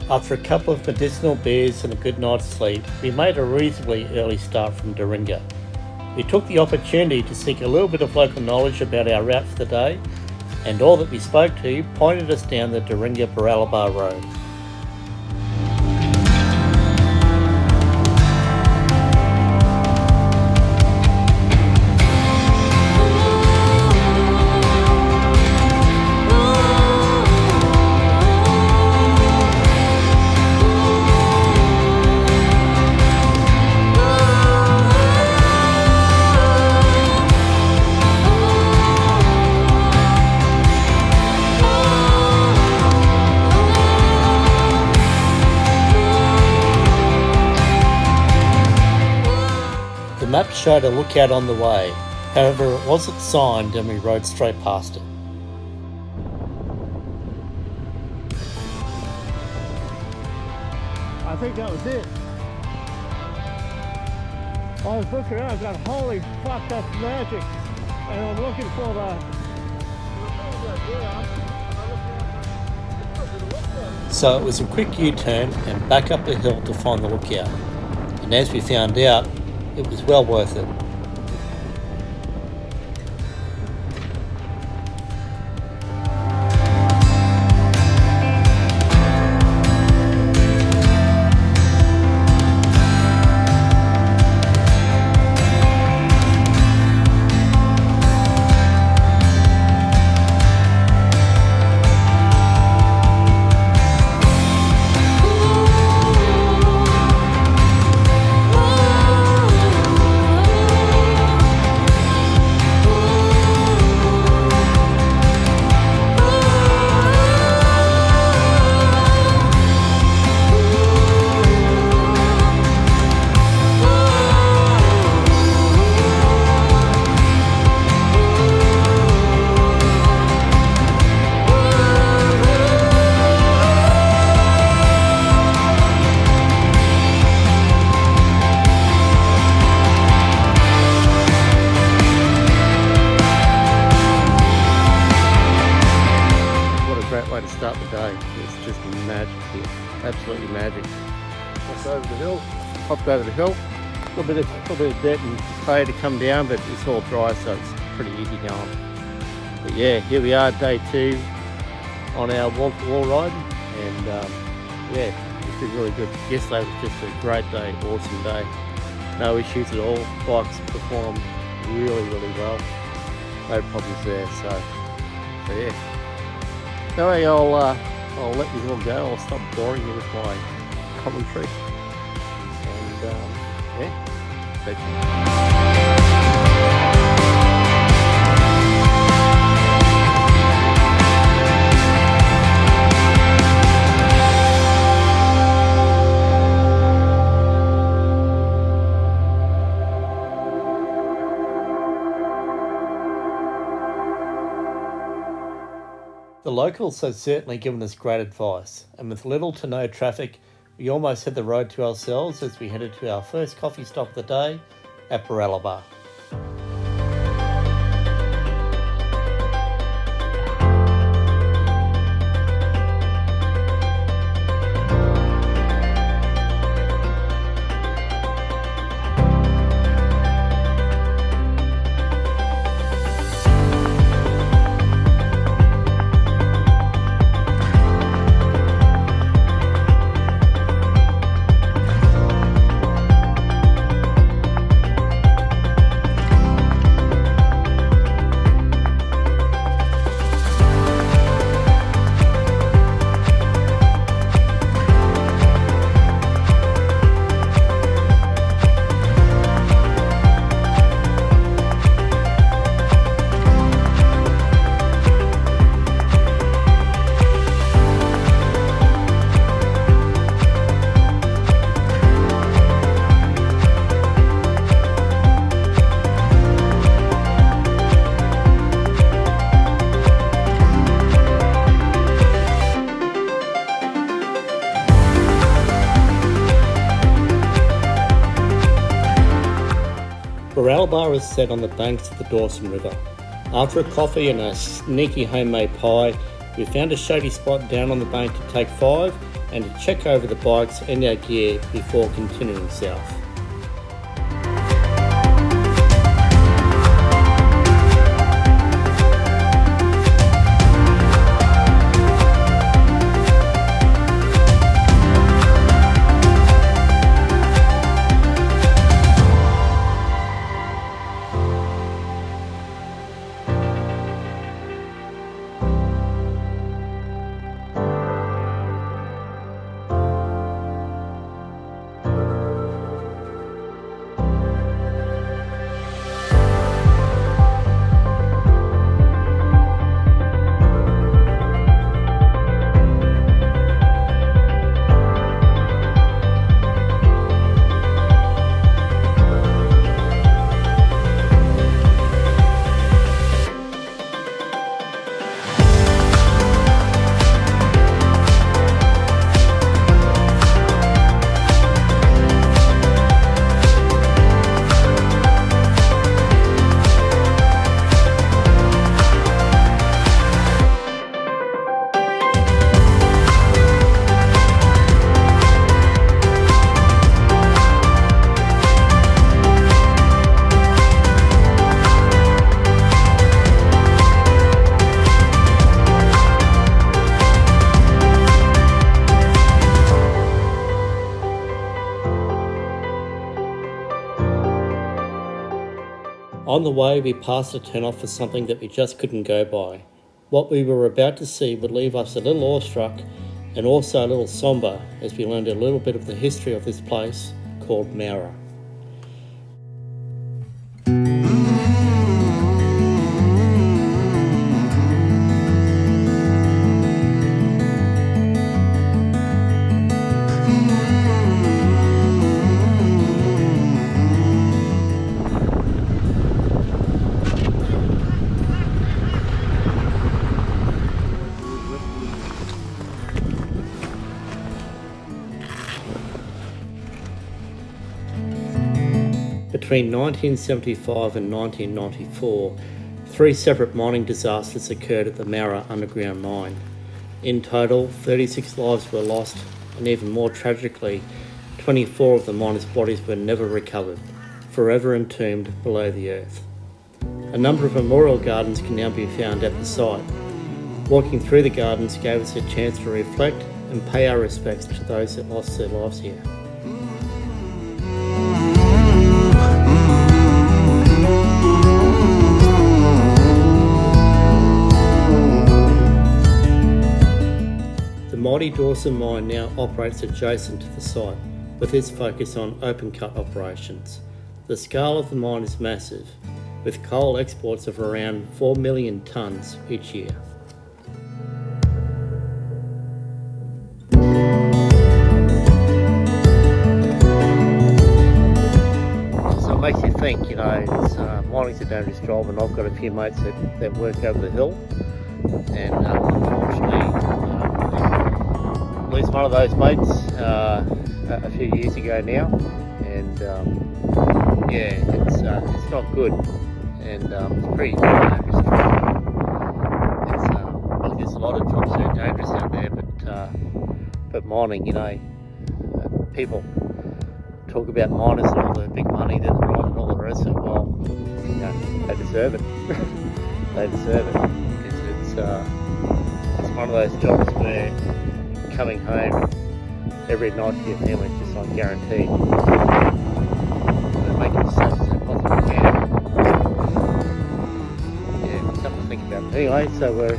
After a couple of medicinal beers and a good night's sleep, we made a reasonably early start from Dauringa. We took the opportunity to seek a little bit of local knowledge about our route for the day, and all that we spoke to pointed us down the Dauringa-Baralaba road. The map showed a lookout on the way, however it wasn't signed and we rode straight past it. I think that was it. I was looking around, I got holy fuck, that's magic. And I'm looking for So it was a quick U-turn and back up the hill to find the lookout. And as we found out, it was well worth it. Great way to start the day. It's just magic here, absolutely magic. Just over the hill, hopped over the hill, a little bit of dirt and clay to come down, but it's all dry, so it's pretty easy going. But yeah, here we are, day 2 on our wall-to-wall ride, and yeah, it's been really good. Yesterday was just a great day, awesome day. No issues at all. Bikes performed really well. No problems there. So yeah. Anyway, I'll let you all go. I'll stop boring you with my commentary. And yeah, stay tuned. The locals have certainly given us great advice, and with little to no traffic, we almost had the road to ourselves as we headed to our first coffee stop of the day at Baralaba. Baralaba is set on the banks of the Dawson River. After a coffee and a sneaky homemade pie, we found a shady spot down on the bank to take 5 and to check over the bikes and our gear before continuing south. On the way, we passed a turn-off for something that we just couldn't go by. What we were about to see would leave us a little awestruck and also a little sombre as we learned a little bit of the history of this place called Mara. Between 1975 and 1994, 3 separate mining disasters occurred at the Mara underground mine. In total, 36 lives were lost, and even more tragically, 24 of the miners' bodies were never recovered, forever entombed below the earth. A number of memorial gardens can now be found at the site. Walking through the gardens gave us a chance to reflect and pay our respects to those that lost their lives here. The mighty Dawson mine now operates adjacent to the site, with its focus on open cut operations. The scale of the mine is massive, with coal exports of around 4 million tonnes each year. So it makes you think, mining's a dangerous job, and I've got a few mates that work over the hill, and unfortunately lose one of those mates a few years ago now, and it's not good, and it's pretty dangerous job. There's a lot of jobs that are dangerous out there, but mining, people talk about miners and all the big money that they're on and all the rest of it. Well, they deserve it. They deserve it, because it's one of those jobs where coming home every night to your family is just not guaranteed. But make it as safe as they possibly can. Yeah, something to think about. Anyway, so we're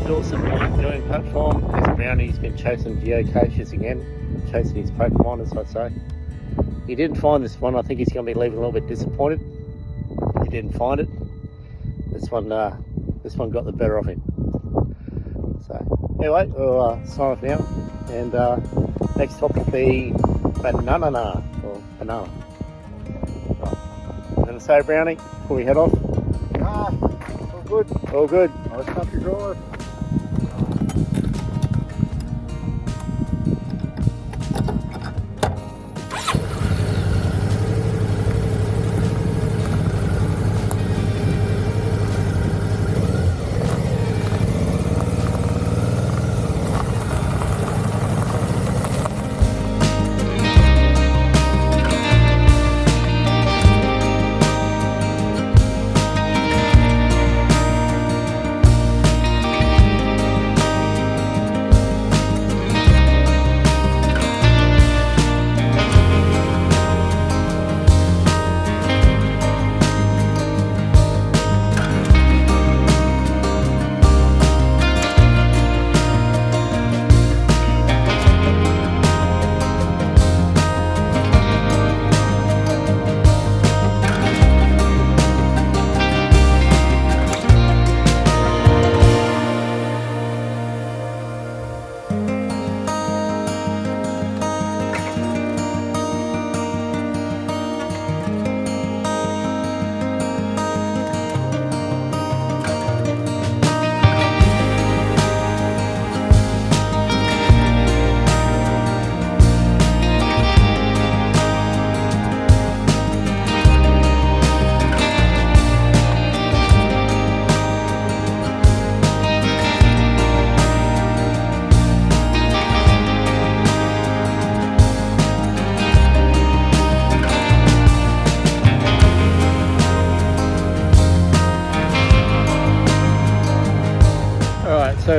Dawson Mining viewing platform. There's Brownie's been chasing geocaches again, chasing his Pokemon, as I say. He didn't find this one. I think he's going to be leaving a little bit disappointed. He didn't find it. This one got the better of him. So anyway, we'll sign off now, and next topic will be banana, or banana. Right. I'm going to say, Brownie, before we head off. All good. All good. Nice country drive.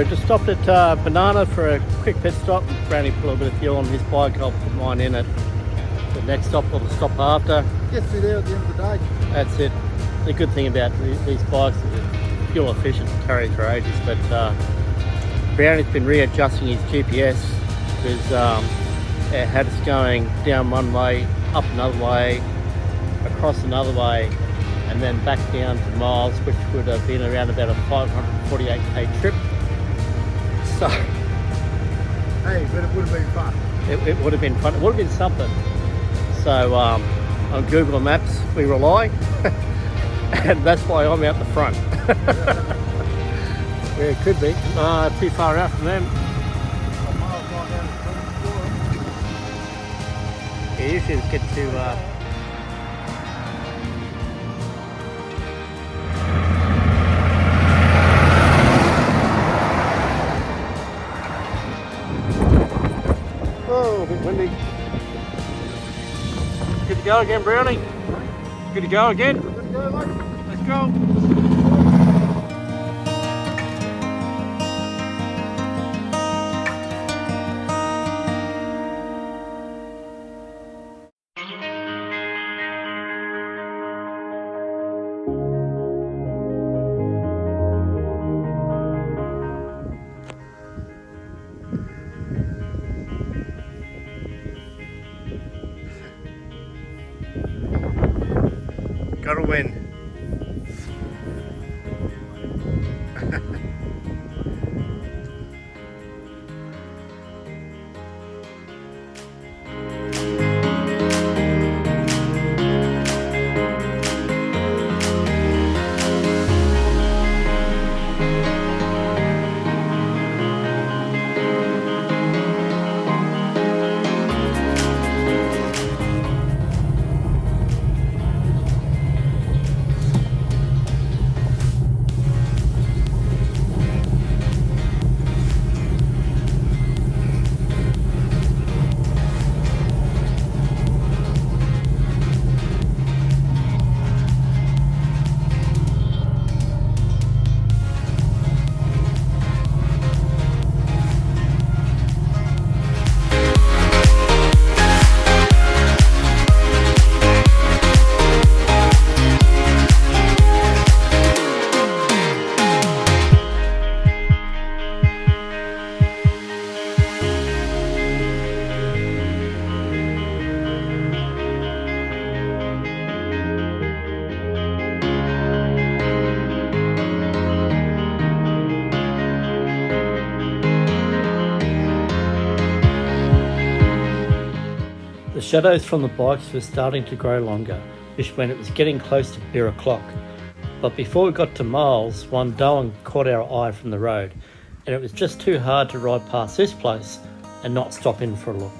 So just stopped at Banana for a quick pit stop. Brownie put a little bit of fuel on his bike, I'll put mine in it. The next stop will stop after. Gets through there at the end of the day. That's it. The good thing about these bikes is they're fuel efficient, carry for ages, but Brownie's been readjusting his GPS because it had us going down one way, up another way, across another way, and then back down to Miles, which would have been around about a 548k trip. So Hey, but it would have been fun. it would have been fun. It would have been something. So on Google Maps we rely, and that's why I'm out the front. Yeah, it could be. Too far out from them. Yeah, you should get to. Oh, a bit windy. Good to go again, Brownie? Good to go again? Good to go, mate. Let's go. Gotta win. The shadows from the bikes were starting to grow longer, which meant it was getting close to beer o'clock. But before we got to Miles, one Dauringa caught our eye from the road, and it was just too hard to ride past this place and not stop in for a look.